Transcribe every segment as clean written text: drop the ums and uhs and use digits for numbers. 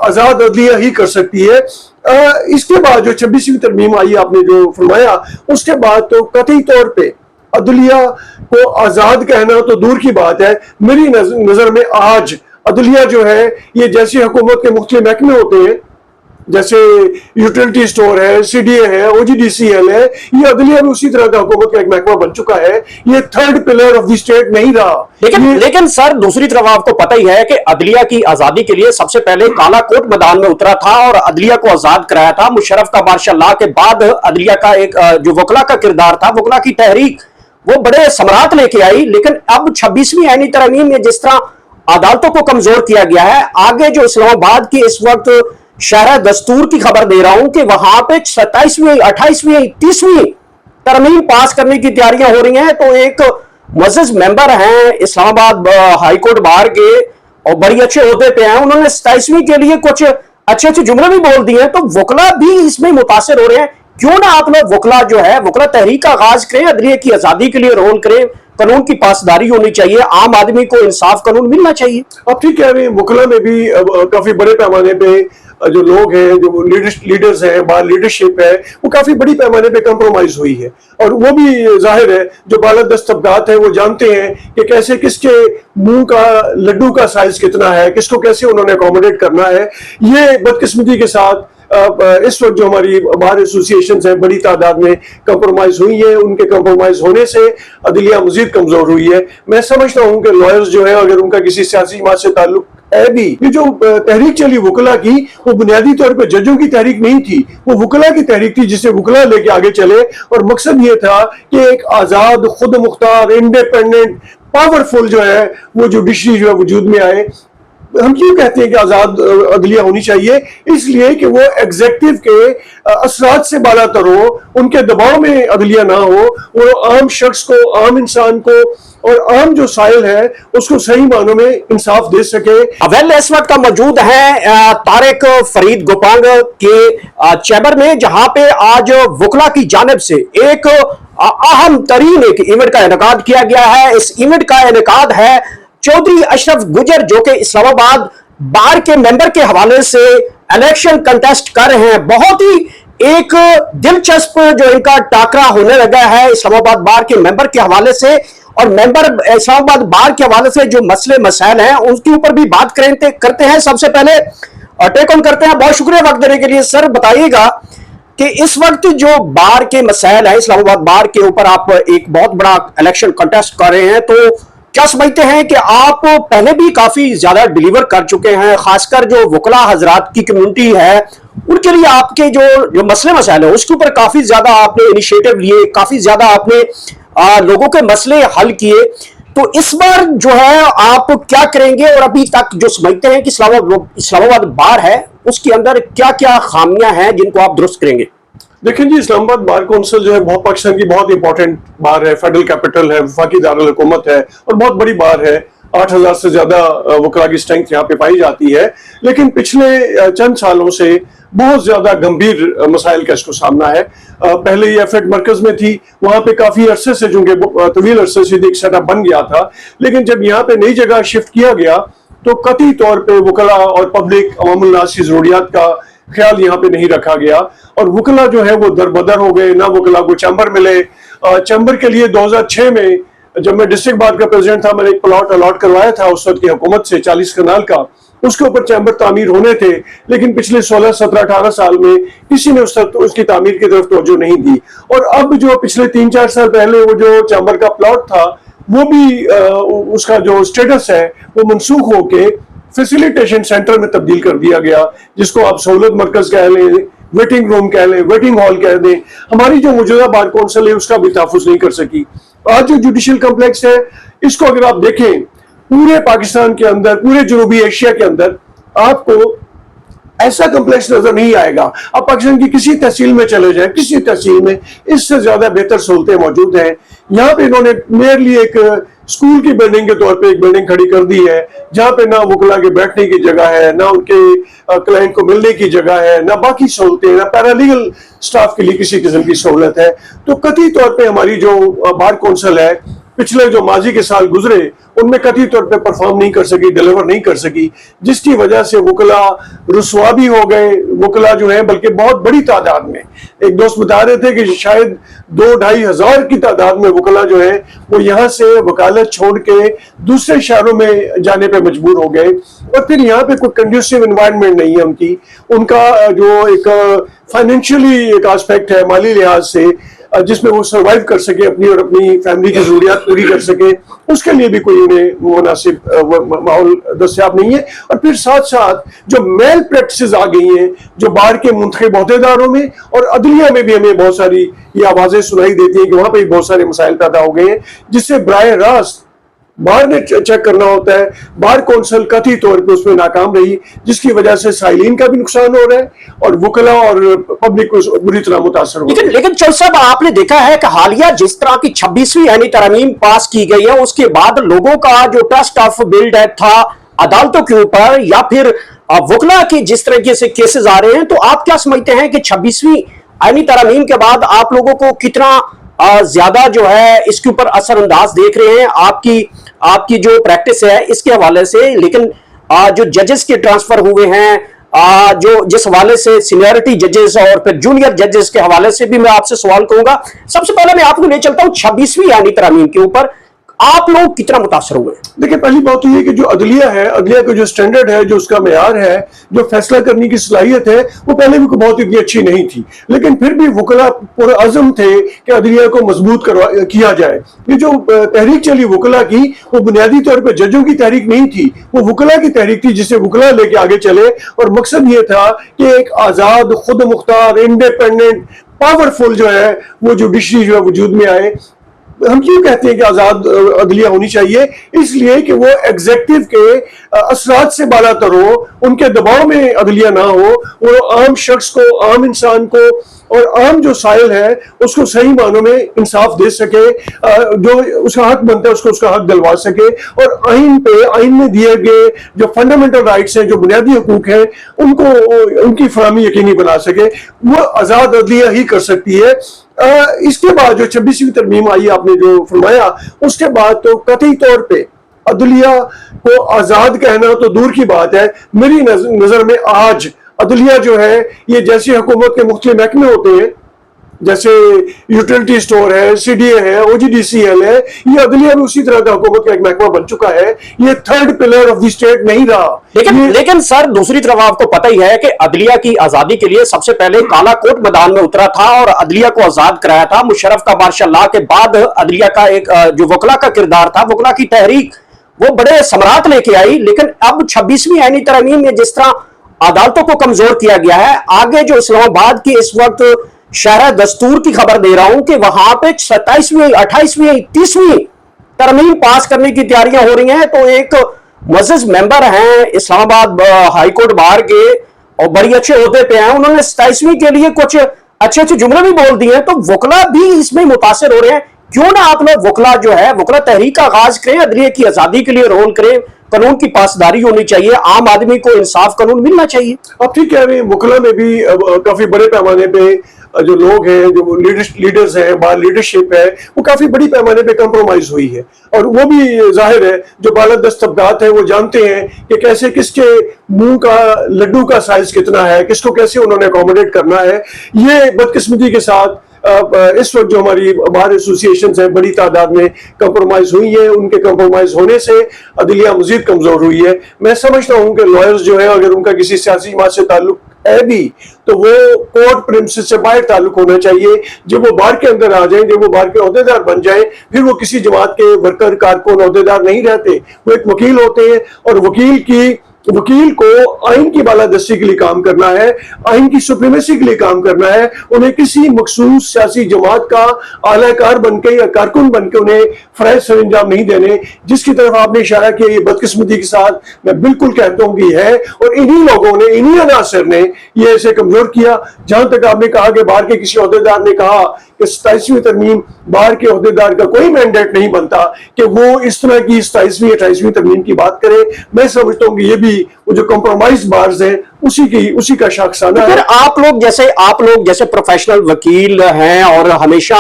آزاد عدلیہ ہی کر سکتی ہے۔ اس کے بعد جو 26ویں ترمیم آئی آپ نے جو فرمایا، اس کے بعد تو قطعی طور پہ عدلیہ کو آزاد کہنا تو دور کی بات ہے۔ میری نظر میں آج عدلیہ جو ہے یہ جیسے حکومت کے مختلف محکمے ہوتے ہیں، جیسے یوٹیلٹی سٹور ہے، سی ڈی اے ہے، او جی ڈی سی ایل ہے، یہ عدلیہ بھی اسی طرح کا حکومت کا ایک محکمہ بن چکا ہے۔ یہ third pillar of the state نہیں رہا۔ لیکن سر دوسری طرف آپ کو پتہ ہی ہے کہ عدلیہ کی آزادی کے لیے سب سے پہلے کالا کوٹ میدان میں اترا تھا اور عدلیہ کو آزاد کرایا تھا مشرف کا مارشل لا کے بعد۔ عدلیہ کا ایک جو وکلا کا کردار تھا، وکلا کی تحریک، وہ بڑے ثمرات لے کے آئی۔ لیکن اب 26ویں آئینی ترمیم میں جس طرح عدالتوں کو کمزور کیا گیا ہے، آگے جو اسلام آباد کی اس وقت شرح دستور کی خبر دے رہا ہوں کہ وہاں پہ 27ویں 28ویں 30ویں ترمیم پاس کرنے کی تیاریاں ہو رہی ہیں۔ تو ایک معزز ممبر ہیں اسلام آباد ہائی کورٹ بار کے اور بڑی اچھے عہدے پہ ہیں، انہوں نے 27ویں کے لیے کچھ اچھے اچھے جملے بھی بول دیے ہیں۔ تو وکلا بھی اس میں متاثر ہو رہے ہیں۔ کیوں نہ آپ لوگ وکلا جو ہے وکلا تحریک کا آغاز کریں، عدلیہ کی آزادی کے لیے رول کریں، قانون کی پاسداری ہونی چاہیے، عام آدمی کو انصاف قانون ملنا چاہیے۔ آپ ٹھیک کہہ رہے ہیں، وکلا میں بھی کافی بڑے پیمانے پہ جو لوگ ہیں، جو لیڈرز ہیں، بار لیڈرشپ ہے، وہ کافی بڑی پیمانے پہ کمپرومائز ہوئی ہے۔ اور وہ بھی ظاہر ہے جو بالادست طبقات ہیں وہ جانتے ہیں کہ کیسے کس کے منہ کا لڈو کا سائز کتنا ہے، کس کو کیسے انہوں نے اکوموڈیٹ کرنا ہے۔ یہ بدقسمتی کے ساتھ اس وقت جو ہماری بار ایسوسیشنز ہیں بڑی تعداد میں کمپرومائز ہوئی ہیں، ان کے کمپرومائز ہونے سے عدلیہ مزید کمزور ہوئی ہے۔ میں سمجھتا ہوں کہ لائرز جو ہیں اگر ان کا کسی سیاسی جماعت سے تعلق ہے بھی، یہ جو تحریک چلی وکلا کی وہ بنیادی طور پہ ججوں کی تحریک نہیں تھی، وہ وکلا کی تحریک تھی جسے وکلا لے کے آگے چلے، اور مقصد یہ تھا کہ ایک آزاد، خود مختار، انڈیپینڈنٹ، پاورفل جو ہے وہ جوڈیشری جو ہے وجود میں آئے۔ ہم کیوں کہتے ہیں کہ آزاد عدلیہ ہونی چاہیے؟ اس لیے کہ وہ ایگزیکٹو کے اثرات سے بالا تر ہو، ان کے دباؤ میں عدلیہ نہ ہو، وہ عام شخص کو، عام انسان کو اور عام جو سائل ہے اس کو صحیح معنوں میں انصاف دے سکے۔ اویل اس وقت کا موجود ہیں طارق فرید گوپانگ کے چیمبر میں، جہاں پہ آج وکلا کی جانب سے ایک اہم ترین ایک ایونٹ کا انعقاد کیا گیا ہے۔ اس ایونٹ کا انعقاد ہے چودھری اشرف گجر جو کہ اسلام آباد بار کے ممبر کے حوالے سے الیکشن کنٹیسٹ کر رہے ہیں۔ بہت ہی ایک دلچسپ جو ان کا ٹاکرا ہونے لگا ہے اسلام آباد بار کے ممبر کے حوالے سے، اور ممبر اسلام آباد بار کے حوالے سے جو مسئلے مسائل ہیں ان کے اوپر بھی بات کرتے ہیں۔ سب سے پہلے ٹیک آن کرتے ہیں، بہت شکریہ وقت دینے کے لیے۔ سر بتائیے گا کہ اس وقت جو بار کے مسائل ہیں، اسلام آباد بار کے اوپر آپ ایک بہت بڑا الیکشن کنٹیسٹ کر رہے ہیں، تو کیا سمجھتے ہیں کہ آپ پہلے بھی کافی زیادہ ڈیلیور کر چکے ہیں، خاص کر جو وکلا حضرات کی کمیونٹی ہے ان کے لیے آپ کے جو مسئلے مسائل ہیں اس کے اوپر کافی زیادہ آپ نے انیشیٹو لیے، کافی زیادہ آپ نے لوگوں کے مسئلے حل کیے، تو اس بار جو ہے آپ کیا کریں گے؟ اور ابھی تک جو سمجھتے ہیں کہ اسلام آباد بار ہے اس کے اندر کیا کیا خامیاں ہیں جن کو آپ درست کریں گے؟ دیکھیں جی، اسلام آباد بار کونسل جو ہے بہت پاکستان کی بہت امپورٹنٹ بار ہے، فیڈرل کیپٹل ہے، وفاقی دارالحکومت ہے اور بہت بڑی بار ہے۔ 8,000 سے زیادہ وکلا کی اسٹرینتھ یہاں پہ پائی جاتی ہے، لیکن پچھلے چند سالوں سے بہت زیادہ گمبھیر مسائل کا اس کو سامنا ہے۔ پہلے یہ ایفٹ مرکز میں تھی، وہاں پہ کافی عرصے سے چونکہ طویل عرصے سے ایک سیٹ اپ بن گیا تھا، لیکن جب یہاں پہ نئی جگہ شفٹ کیا گیا تو قطعی طور پہ وکلا اور پبلک عوام الناس کی ضروریات کا خیال یہاں پہ نہیں رکھا گیا، اور وکلا جو ہے وہ در بدر ہو گئے، نہ وکلا کو چیمبر ملے۔ چیمبر کے لیے 2006 میں جب میں ڈسٹرکٹ بار کا پریزیڈنٹ تھا، میں نے ایک پلاٹ الاٹ کروایا تھا اس وقت کی حکومت سے 40 کنال کا، اس کے اوپر چیمبر تعمیر ہونے تھے، لیکن پچھلے 16 17 18 سال میں کسی نے اس کی تعمیر کی طرف توجہ نہیں دی۔ اور اب جو پچھلے 3 4 سال پہلے وہ جو چیمبر کا پلاٹ تھا وہ بھی اس کا جو سٹیٹس ہے وہ منسوخ ہو کے فیسیلیٹیشن سینٹر میں تبدیل کر دیا گیا، جس کو آپ سہولت مرکز کہہ لیں، ویٹنگ روم کہہ لیں، ویٹنگ ہال کہہ دیں۔ ہماری جو موجودہ بار کونسل ہے اس کا بھی تحفظ نہیں کر سکی۔ آج جو جوڈیشل کمپلیکس ہے اس کو اگر آپ دیکھیں پورے پاکستان کے اندر، پورے جنوبی ایشیا کے اندر آپ کو ایسا کمپلیکس نظر نہیں آئے گا۔ آپ پاکستان کی کسی تحصیل میں چلے جائیں، کسی تحصیل میں اس سے زیادہ بہتر سہولتیں موجود ہیں۔ یہاں پہ انہوں نے میرلی ایک اسکول کی بلڈنگ کے طور پہ ایک بلڈنگ کھڑی کر دی ہے، جہاں پہ نہ وکلا کے بیٹھنے کی جگہ ہے، نہ ان کے کلائنٹ کو ملنے کی جگہ ہے، نہ باقی سہولتیں، نہ پیرالیگل سٹاف کے لیے کسی قسم کی سہولت ہے۔ تو قطعی طور پہ ہماری جو بار کونسل ہے पिछले जो माजी के साल गुजरे उनमें कथित तौर पे परफॉर्म नहीं कर सकी, डिलीवर नहीं कर सकी, जिसकी वजह से वकला रुसवा भी हो गए। वकला जो है बल्कि बहुत बड़ी तादाद में, एक दोस्त बता रहे थे कि शायद 2-2.5 हज़ार की तादाद में वकला जो है वो यहाँ से वकालत छोड़ के दूसरे शहरों में जाने पे मजबूर हो गए। और फिर यहाँ पे कोई कंड्यूसिव एनवायरनमेंट नहीं है उनका जो एक फाइनेंशियली एक एस्पेक्ट है माली लिहाज से, जिसमें वो सर्वाइव कर सके अपनी और अपनी फैमिली की जरूरियात पूरी कर सके, उसके लिए भी कोई उन्हें मुनासिब माहौल दस्तयाब नहीं है। और फिर साथ साथ जो मेल प्रैक्टिसेस आ गई हैं जो बार के मुंतखब अहदेदारों में और अदलिया में भी हमें बहुत सारी ये आवाजें सुनाई देती हैं कि वहां पर बहुत सारे मसाइल पैदा हो गए हैं, जिससे बराह रास्त बार ने चेक करना होता है। बार कौंसिल कथित तौर पे उसमें नाकाम रही, जिसकी वजह से साइलिन का भी नुकसान हो रहा है और वकला और पब्लिक को बुरी तरह मुतासर हो रहा है। लेकिन चौधरी साहब, आपने देखा है कि हालिया जिस तरह की 26वीं यानी तरमीम पास की गई है, उसके बाद लोगों का जो ट्रस्ट ऑफ बिल्ड था अदालतों के ऊपर या फिर वकला की जिस तरीके से केसेस आ रहे हैं, तो आप क्या समझते हैं कि 26वीं यानी तरमीम के बाद आप लोगों को कितना ज्यादा जो है इसके ऊपर असरअंदाज देख रहे हैं आपकी जो प्रैक्टिस है इसके हवाले से? लेकिन जो जजेस के ट्रांसफर हुए हैं, जो जिस हवाले से सीनियरिटी जजेस और फिर जूनियर जजेस के हवाले से भी मैं आपसे सवाल करूंगा। सबसे पहले मैं आपको ले चलता हूं 26वीं यानी तरमीम के ऊपर, आप लोग कितना मुतासर हुए? देखिए, पहली बात तो ये कि जो अदलिया है, अदलिया का जो स्टैंडर्ड है, जो उसका मेयार है, जो फैसला करने की सलाहियत है, वो पहले भी बहुत इतनी अच्छी नहीं थी, लेकिन फिर भी वकला पूरे अज़म थे कि अदलिया को मजबूत किया जाए। ये जो तहरीक चली वकला की, वो बुनियादी तौर पर जजों की तहरीक नहीं थी, वो वकला की तहरीक थी जिसे वकला लेके आगे चले। और मकसद ये था कि एक आज़ाद, खुद मुख्तार, इंडिपेंडेंट, पावरफुल जो है वो जुडिशरी जो है वजूद में आए। हम क्यों कहते हैं कि आजाद अदलिया होनी चाहिए? इसलिए कि वो एग्जेक्टिव के असरात से बालातर हो, उनके दबाव में अदलिया ना हो, वो आम शख्स को, आम इंसान को और आम जो साइल है उसको सही मानों में इंसाफ दे सके, जो उसका हक बनता है उसको उसका हक दिलवा सके, और आइन में दिए गए जो फंडामेंटल राइट्स हैं, जो बुनियादी हुकूक हैं, उनको उनकी फराहमी यकीनी बना सके। वो आजाद अदलिया ही कर सकती है। इसके बाद जो 26वीं तरमीम आई, आपने जो फरमाया, उसके बाद तो कतई तौर पे अदलिया को आजाद कहना तो दूर की बात है। मेरी नजर में आज अदलिया जो है, ये जैसे हुकूमत के मुख्तलिफ महकमे होते हैं, जैसे यूटिलिटी स्टोर है, सीडीए है, ओजीडीसीएल है, ये अदलिया भी उसी तरह का हुकूमत का एक महकमा बन चुका है। ये third pillar of the state नहीं रहा। लेकिन सर, दूसरी तरफ आपको पता ही है कि अदलिया की आजादी के लिए सबसे पहले काला कोट मैदान में उतरा था और अदलिया को आजाद कराया था मुशर्रफ का मार्शल लॉ के बाद। अदलिया का एक जो वकला का किरदार था, वकला की तहरीक, वो बड़े सम्राट लेके आई। लेकिन अब 26वीं यानी तरमीम में जिस तरह अदालतों को कमजोर किया गया है, आगे जो इस्लामाबाद की इस वक्त शहर दस्तूर की खबर दे रहा हूं कि वहां पे 27वीं, 28वीं, 30वीं तरमीम पास करने की तैयारियां हो रही हैं। तो एक मुअज़्ज़ज़ मेंबर हैं इस्लामाबाद हाई कोर्ट बार के और बड़ी अच्छे ओहदे पे हैं, उन्होंने 27वीं के लिए कुछ अच्छे अच्छे जुमले भी बोल दिए हैं। तो वकला भी इसमें मुतासिर हो रहे हैं। क्यों ना आप लोग वकला जो है, वकला तहरीक का आगाज करें, अदलिया की आजादी के लिए रोल करें। कानून की पासदारी होनी चाहिए, आम आदमी को इंसाफ कानून मिलना चाहिए। अब ठीक कह रहे हैं, वकला में भी काफी बड़े पैमाने पे जो लोग हैं, जो लीडर्स हैं, बार लीडरशिप है, वो काफी बड़ी पैमाने पे कंप्रोमाइज हुई है। और वो भी जाहिर है, जो बालादस्त तबकात है वो जानते हैं कि कैसे किसके मुंह का लड्डू का साइज कितना है, किसको कैसे उन्होंने अकोमोडेट करना है। ये बदकिस्मती के साथ इस वक्त जो हमारी बार एसोसिएशन है बड़ी तादाद में कंप्रोमाइज हुई है। उनके कंप्रोमाइज होने से अदलिया मजीद कमजोर हुई है। मैं समझता हूँ कि लॉयर्स जो है, अगर उनका किसी सियासी जमात से ताल्लुक है भी, तो वो कोर्ट प्रिमिसेस से बाहर ताल्लुक होना चाहिए। जब वो बार के अंदर आ जाएं, जब वो बार के ओहदेदार बन जाएं, फिर वो किसी जमात के वर्कर, कारकुन, ओहदेदार नहीं रहते। वो एक वकील होते हैं और वकील को आइन की बालादस्ती के लिए काम करना है, आइन की सुप्रीमेसी के लिए काम करना है। उन्हें किसी मखसूस सियासी जमात का आलाकार बनके या कारकुन बनके उन्हें फराइज सरंजाम नहीं देने, जिसकी तरफ आपने इशारा किया। ये बदकिस्मती के साथ मैं बिल्कुल कहता हूँ कि है, और इन्हीं लोगों ने, इन्हीं अनासर ने ये इसे कमजोर किया। जहां तक आपने कहा कि बार के किसी ओहदेदार ने कहा कि 27वीं तरमीम, बार के ओहदेदार का कोई मैंडेट नहीं बनता कि वो इस तरह की 27वीं 28वीं तरमीम की बात करे। मैं समझता हूँ कि ये भी वो जो कंप्रोमाइज बार्स हैं उसी का शाखसाना है। फिर आप लोग जैसे प्रोफेशनल वकील हैं और हमेशा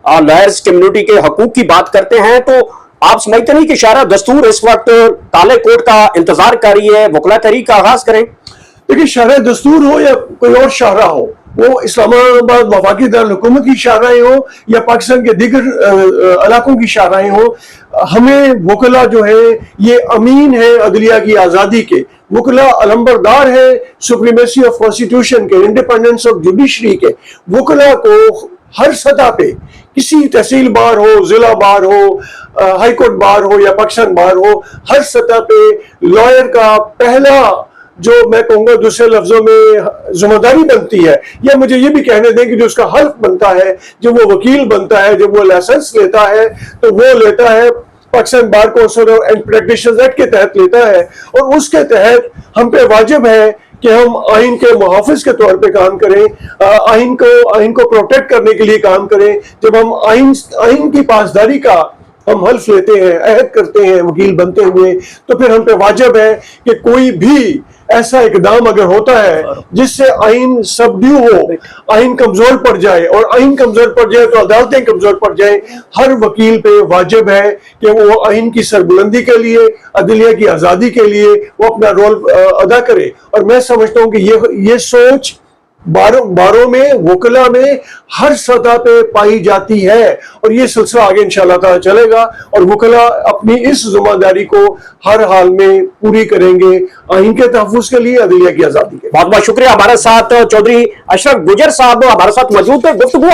लॉयर्स कम्युनिटी के हकूक की बात करते हैं, तो आप समझते नहीं कि शारा दस्तूर इस वक्त काले कोट का इंतजार कर रही है, वकला तहरीक का आगाज करें? देखिए, शारा दस्तूर हो या कोई और शारा हो, वो इस्लामाबाद वफाकी दारुल हुकूमत की शाराएं हो या पाकिस्तान के दीगर इलाकों की शाराएं हो, हमें वकला जो है ये अमीन है अदलिया की आज़ादी के, वकला अलंबरदार है सुप्रीमेसी ऑफ कॉन्स्टिट्यूशन के, इंडिपेंडेंस ऑफ जुडिशरी के। वकला को हर सतह पे, किसी तहसील बार हो, जिला बार हो, हाई कोर्ट बार हो या पाकिस्तान बार हो, हर सतह पे लॉयर का पहला जो मैं कहूँगा दूसरे लफ्जों में जिम्मेदारी बनती है, या मुझे ये भी कहने दें कि जो उसका हल्फ बनता है, जब वो वकील बनता है, जब वो लाइसेंस लेता है, तो वो लेता है Pakistan bar council and practitioners act के तहत लेता है, और उसके तहत हम पे वाजिब है कि हम आइन के मुहाफिज के तौर पे काम करें, आइन को प्रोटेक्ट करने के लिए काम करें। जब हम आइन की पासदारी का हम हल्फ लेते हैं, अहद करते हैं वकील बनते हुए, तो फिर हम पे वाजिब है कि कोई भी ऐसा इकदाम अगर होता है जिससे आइन सबड्यू हो, आइन कमजोर पड़ जाए, और आइन कमजोर पड़ जाए तो अदालतें कमजोर पड़ जाए, हर वकील पे वाजिब है कि वो आइन की सरबुलंदी के लिए, अदलिया की आज़ादी के लिए वो अपना रोल अदा करे। और मैं समझता हूँ कि ये सोच बारों में, वकला में हर सतह पे पाई जाती है, और ये सिलसिला आगे इंशाअल्लाह ताला चलेगा, और वकला अपनी इस जिम्मेदारी को हर हाल में पूरी करेंगे आइन के तहफ्फुज़ के लिए, अदलिया की आज़ादी के। बहुत बहुत शुक्रिया। हमारे साथ चौधरी अशरफ गुजर साहब हमारे साथ मौजूद थे। गुफ्तगू